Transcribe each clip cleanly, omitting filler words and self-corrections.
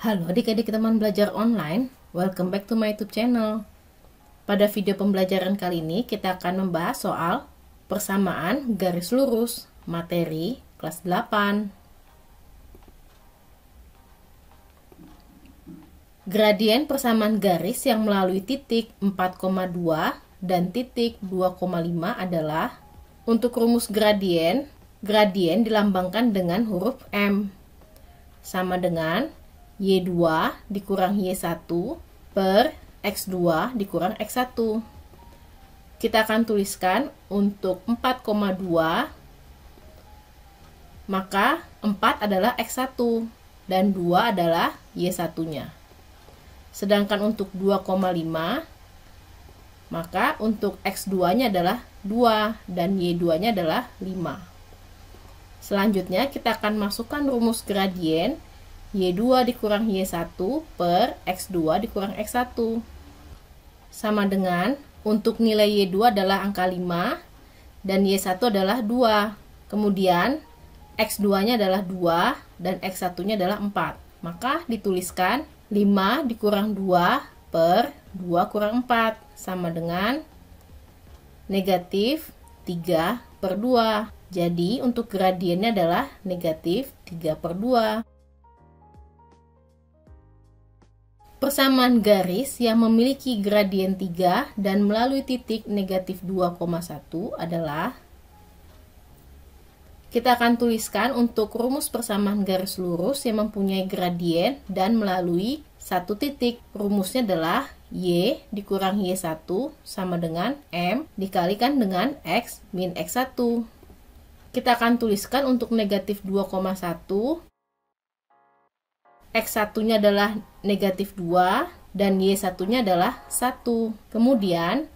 Halo adik-adik teman belajar online, welcome back to my YouTube channel. Pada video pembelajaran kali ini kita akan membahas soal persamaan garis lurus materi kelas 8. Gradien persamaan garis yang melalui titik 4,2 dan titik 2,5 adalah untuk rumus gradien dilambangkan dengan huruf M sama dengan Y2 dikurang Y1 per X2 dikurang X1. Kita akan tuliskan untuk 4,2, maka 4 adalah X1 dan 2 adalah Y1-nya. Sedangkan untuk 2,5, maka untuk X2-nya adalah 2 dan Y2-nya adalah 5. Selanjutnya kita akan masukkan rumus gradien Y2 dikurang Y1 per X2 dikurang X1. Sama dengan untuk nilai Y2 adalah angka 5 dan Y1 adalah 2. Kemudian X2-nya adalah 2 dan X1-nya adalah 4. Maka dituliskan 5 dikurang 2 per 2 kurang 4 sama dengan negatif 3 per 2. Jadi untuk gradiennya adalah negatif 3 per 2. Persamaan garis yang memiliki gradien 3 dan melalui titik negatif 2,1 adalah, kita akan tuliskan untuk rumus persamaan garis lurus yang mempunyai gradien dan melalui satu titik. Rumusnya adalah Y dikurang Y1 sama dengan M dikalikan dengan X min X1. Kita akan tuliskan untuk negatif 2,1, X1-nya adalah negatif 2 dan Y1-nya adalah 1. Kemudian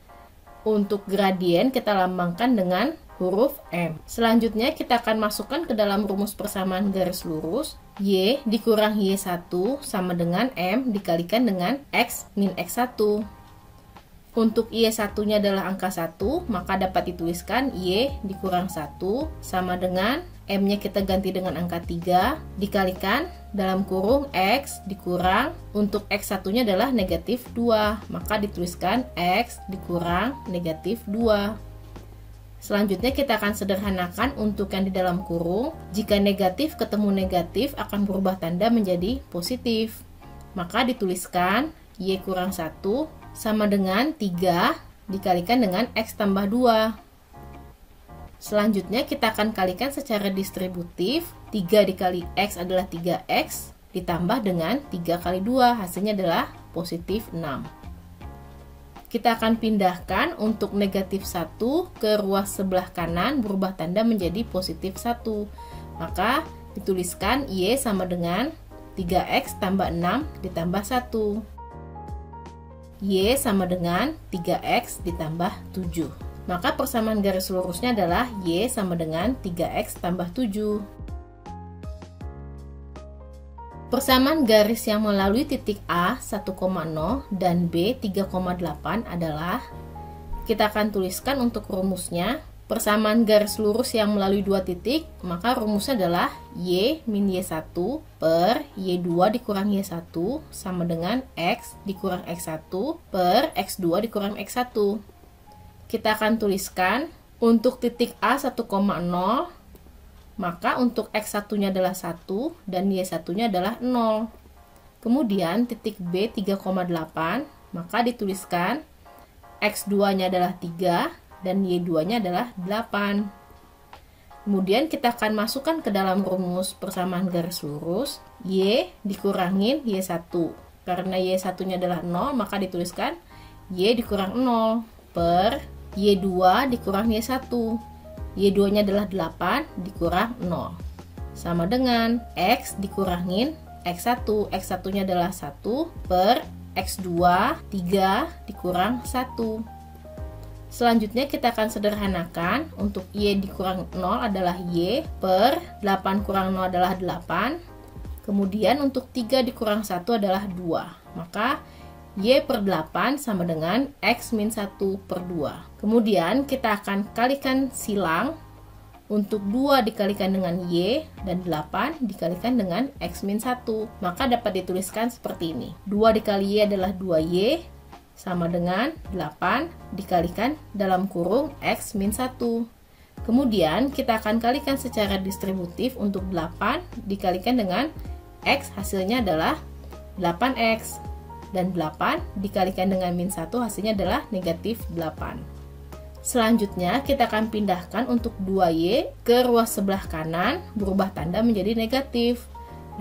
untuk gradien kita lambangkan dengan huruf M. Selanjutnya kita akan masukkan ke dalam rumus persamaan garis lurus Y dikurang Y1 sama dengan M dikalikan dengan X min X1. Untuk Y1-nya adalah angka 1, maka dapat dituliskan Y dikurang 1 sama dengan M-nya kita ganti dengan angka 3 dikalikan dalam kurung X dikurang untuk X1-nya adalah negatif 2, maka dituliskan X dikurang negatif 2. Selanjutnya kita akan sederhanakan untuk yang di dalam kurung. Jika negatif ketemu negatif akan berubah tanda menjadi positif, maka dituliskan Y kurang 1 sama dengan 3 dikalikan dengan X tambah 2. Selanjutnya kita akan kalikan secara distributif. 3 dikali X adalah 3X ditambah dengan 3 kali 2, hasilnya adalah positif 6. Kita akan pindahkan untuk negatif 1 ke ruas sebelah kanan, berubah tanda menjadi positif 1. Maka dituliskan Y sama dengan 3X tambah 6 ditambah 1. Y sama dengan 3X ditambah 7. Maka persamaan garis lurusnya adalah Y sama dengan 3X tambah 7. Persamaan garis yang melalui titik A 1,0 dan B 3,8 adalah, kita akan tuliskan untuk rumusnya. Persamaan garis lurus yang melalui dua titik, maka rumusnya adalah Y min Y1 per Y2 dikurang Y1 sama dengan X dikurang X1 per X2 dikurang X1. Kita akan tuliskan untuk titik A 1,0, maka untuk X1-nya adalah 1 dan Y1-nya adalah 0. Kemudian titik B 3,8, maka dituliskan X2-nya adalah 3 dan Y2-nya adalah 8. Kemudian kita akan masukkan ke dalam rumus persamaan garis lurus Y dikurangin Y1. Karena Y1-nya adalah 0, maka dituliskan Y dikurang 0 per Y2 dikurang Y1. Y2-nya adalah 8 dikurang 0. Sama dengan X dikurangin X1. X1-nya adalah 1 per X2 3 dikurang 1. Selanjutnya kita akan sederhanakan. Untuk Y dikurang 0 adalah Y per 8 kurang 0 adalah 8. Kemudian untuk 3 dikurang 1 adalah 2. Maka Y per 8 sama dengan X min 1 per 2. Kemudian kita akan kalikan silang untuk 2 dikalikan dengan Y dan 8 dikalikan dengan X min 1. Maka dapat dituliskan seperti ini. 2 dikali Y adalah 2Y sama dengan 8 dikalikan dalam kurung X min 1. Kemudian kita akan kalikan secara distributif untuk 8 dikalikan dengan X hasilnya adalah 8X. Dan 8 dikalikan dengan min 1 hasilnya adalah negatif 8. Selanjutnya kita akan pindahkan untuk 2Y ke ruas sebelah kanan, berubah tanda menjadi negatif.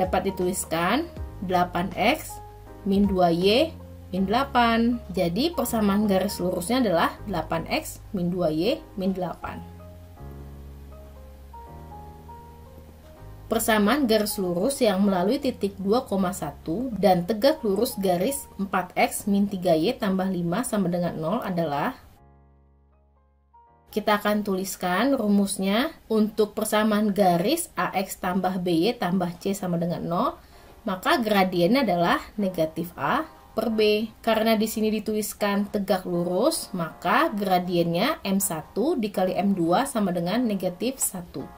Dapat dituliskan 8X min 2Y min 8. Jadi persamaan garis lurusnya adalah 8X min 2Y min 8. Persamaan garis lurus yang melalui titik 2,1 dan tegak lurus garis 4X min 3Y tambah 5 sama dengan 0 adalah, kita akan tuliskan rumusnya untuk persamaan garis AX tambah BY tambah C sama dengan 0, maka gradiennya adalah negatif A per B. Karena di sini dituliskan tegak lurus, maka gradiennya M1 dikali M2 sama dengan negatif 1.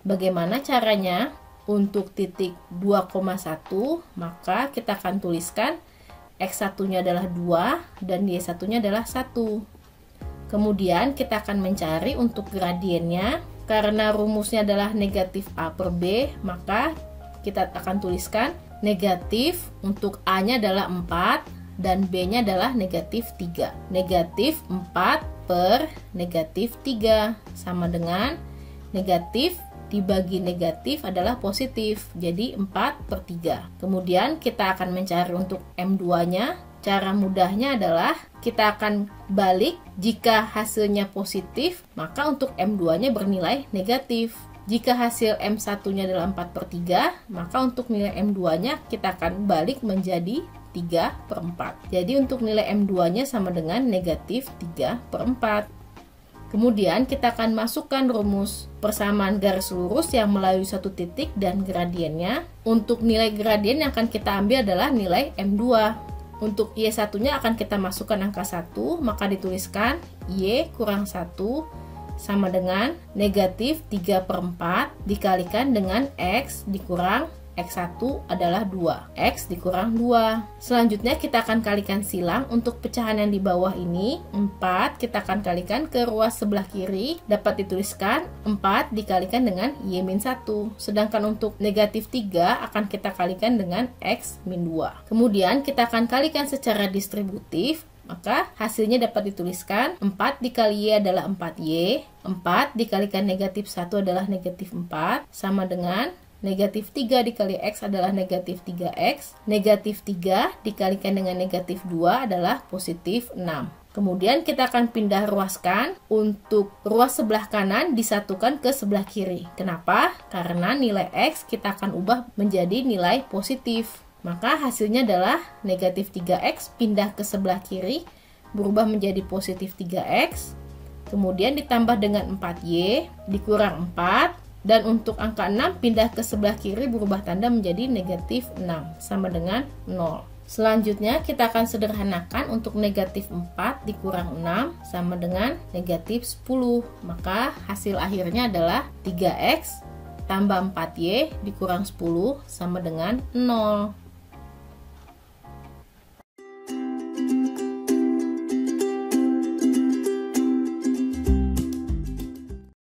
Bagaimana caranya? Untuk titik 2,1, maka kita akan tuliskan X1-nya adalah 2 dan Y1-nya adalah 1. Kemudian kita akan mencari untuk gradiennya. Karena rumusnya adalah negatif A per B, maka kita akan tuliskan negatif untuk A-nya adalah 4 dan B-nya adalah negatif 3. Negatif 4 per negatif 3 sama dengan negatif dibagi negatif adalah positif, jadi 4 per 3. Kemudian kita akan mencari untuk M2-nya. Cara mudahnya adalah kita akan balik, jika hasilnya positif, maka untuk M2-nya bernilai negatif. Jika hasil M1-nya adalah 4 per 3, maka untuk nilai M2-nya kita akan balik menjadi 3 per 4. Jadi untuk nilai M2-nya sama dengan negatif 3 per 4. Kemudian kita akan masukkan rumus persamaan garis lurus yang melalui satu titik dan gradiennya. Untuk nilai gradien yang akan kita ambil adalah nilai M2. Untuk Y1-nya akan kita masukkan angka 1, maka dituliskan Y kurang 1 sama dengan negatif 3 per 4 dikalikan dengan X dikurang X1 adalah 2, X dikurang 2. Selanjutnya kita akan kalikan silang. Untuk pecahan yang di bawah ini 4 kita akan kalikan ke ruas sebelah kiri, dapat dituliskan 4 dikalikan dengan Y min 1. Sedangkan untuk negatif 3 akan kita kalikan dengan X min 2. Kemudian kita akan kalikan secara distributif, maka hasilnya dapat dituliskan 4 dikali Y adalah 4Y, 4 dikalikan negatif 1 adalah negatif 4 sama dengan negatif 3 dikali X adalah negatif 3X. Negatif 3 dikalikan dengan negatif 2 adalah positif 6. Kemudian kita akan pindah ruaskan. Untuk ruas sebelah kanan disatukan ke sebelah kiri. Kenapa? Karena nilai X kita akan ubah menjadi nilai positif. Maka hasilnya adalah negatif 3X pindah ke sebelah kiri, berubah menjadi positif 3X. Kemudian ditambah dengan 4Y dikurang 4. Dan untuk angka 6 pindah ke sebelah kiri, berubah tanda menjadi negatif 6 sama dengan 0. Selanjutnya kita akan sederhanakan. Untuk negatif 4 dikurang 6 sama dengan negatif 10. Maka hasil akhirnya adalah 3X tambah 4Y dikurang 10 sama dengan 0.